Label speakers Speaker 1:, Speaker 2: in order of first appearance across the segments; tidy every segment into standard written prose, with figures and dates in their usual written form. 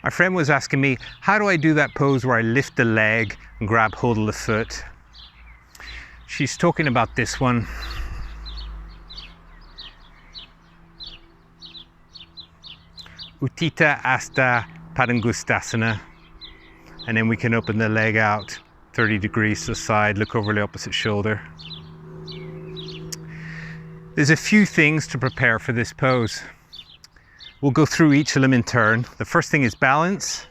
Speaker 1: My friend was asking me, how do I do that pose where I lift the leg and grab hold of the foot? She's talking about this one. Utthita, Hasta, Padangustasana. And then we can open the leg out 30 degrees to the side, look over the opposite shoulder. There's a few things to prepare for this pose. We'll go through each of them in turn. The first thing is balance.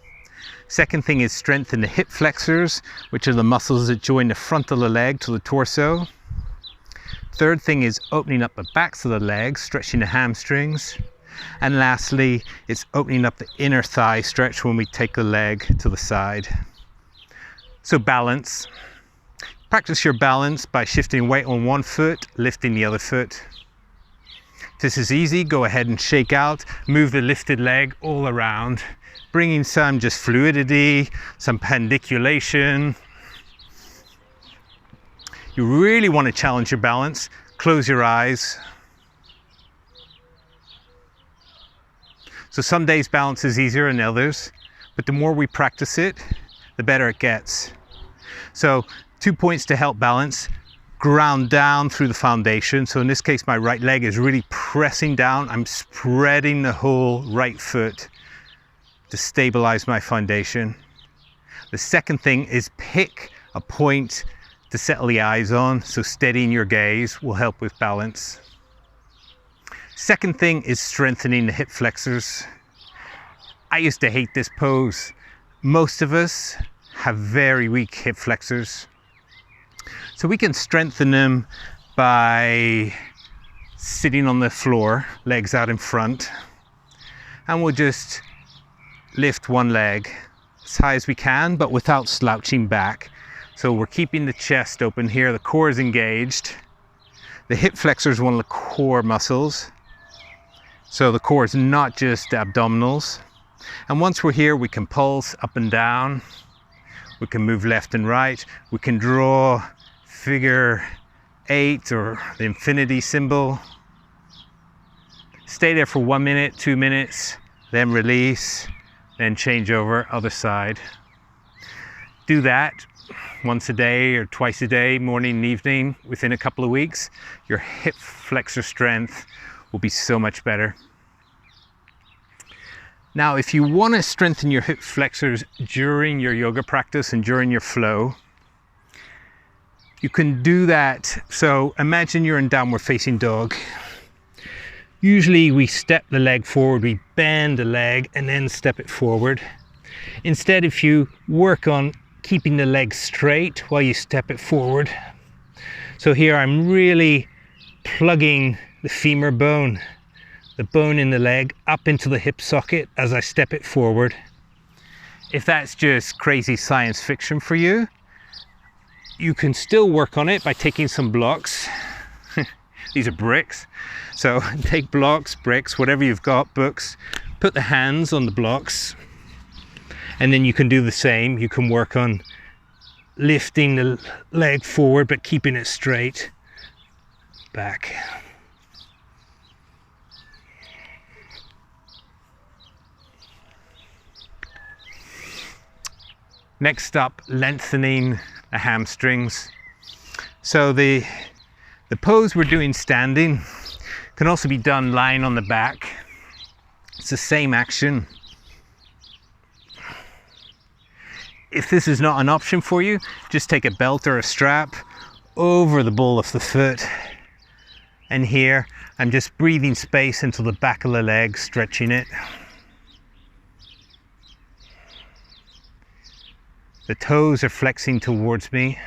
Speaker 1: Second thing is strengthen the hip flexors, which are the muscles that join the front of the leg to the torso. Third thing is opening up the backs of the legs, stretching the hamstrings. And lastly, it's opening up the inner thigh stretch when we take the leg to the side. So balance. Practice your balance by shifting weight on one foot, lifting the other foot. This is easy. Go ahead and shake out, move the lifted leg all around, bringing some just fluidity, some pandiculation. You really want to challenge your balance. Close your eyes. So some days balance is easier than others, but the more we practice it, the better it gets. So 2 points to help balance. Ground down through the foundation. So in this case, my right leg is really pressing down. I'm spreading the whole right foot to stabilize my foundation. The second thing is pick a point to settle the eyes on. So steadying your gaze will help with balance. Second thing is strengthening the hip flexors. I used to hate this pose. Most of us have very weak hip flexors. So we can strengthen them by sitting on the floor, legs out in front. And we'll just lift one leg as high as we can, but without slouching back. So we're keeping the chest open here. The core is engaged. The hip flexor is one of the core muscles. So the core is not just abdominals. And once we're here, we can pulse up and down. We can move left and right. We can draw figure 8 or the infinity symbol. Stay there for 1 minute, 2 minutes, then release, then change over, other side. Do that once a day or twice a day, morning and evening. Within a couple of weeks, your hip flexor strength will be so much better. Now, if you want to strengthen your hip flexors during your yoga practice and during your flow, you can do that. So imagine you're in downward facing dog. Usually we step the leg forward, we bend the leg and then step it forward. Instead, if you work on keeping the leg straight while you step it forward. So here I'm really plugging the femur bone, the bone in the leg, up into the hip socket as I step it forward. If that's just crazy science fiction for you, you can still work on it by taking some blocks. These are bricks. So take blocks, bricks, whatever you've got, books, put the hands on the blocks, and then you can do the same. You can work on lifting the leg forward, but keeping it straight back. Next up, lengthening the hamstrings. So the pose we're doing standing can also be done lying on the back. It's the same action. If this is not an option for you, just take a belt or a strap over the ball of the foot. And here, I'm just breathing space into the back of the leg, stretching it. The toes are flexing towards me.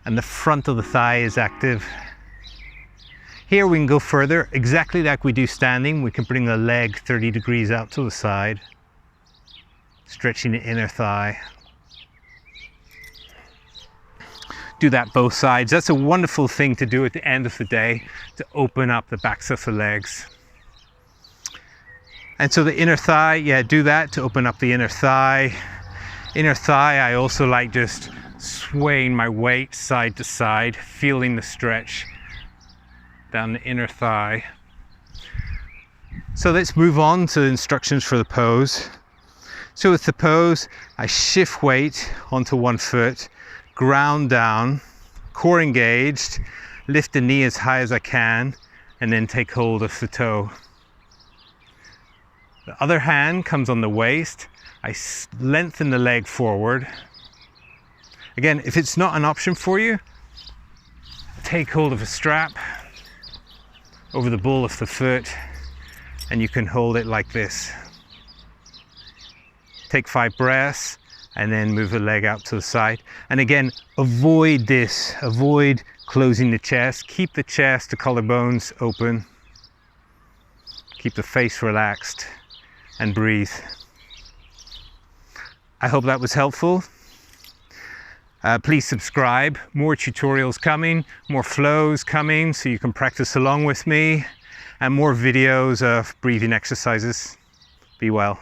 Speaker 1: And the front of the thigh is active. Here we can go further, exactly like we do standing. We can bring the leg 30 degrees out to the side, stretching the inner thigh. Do that both sides. That's a wonderful thing to do at the end of the day, to open up the backs of the legs. And so the inner thigh, yeah, do that to open up the inner thigh. Inner thigh, I also like just swaying my weight side to side, feeling the stretch down the inner thigh. So let's move on to instructions for the pose. So with the pose, I shift weight onto one foot, ground down, core engaged, lift the knee as high as I can, and then take hold of the toe. The other hand comes on the waist. I lengthen the leg forward. Again, if it's not an option for you, take hold of a strap over the ball of the foot, and you can hold it like this. Take 5 breaths, and then move the leg out to the side. And again, avoid this, avoid closing the chest. Keep the chest, the collarbones open. Keep the face relaxed and breathe. I hope that was helpful. Please subscribe. More tutorials coming, more flows coming so you can practice along with me, and more videos of breathing exercises. Be well.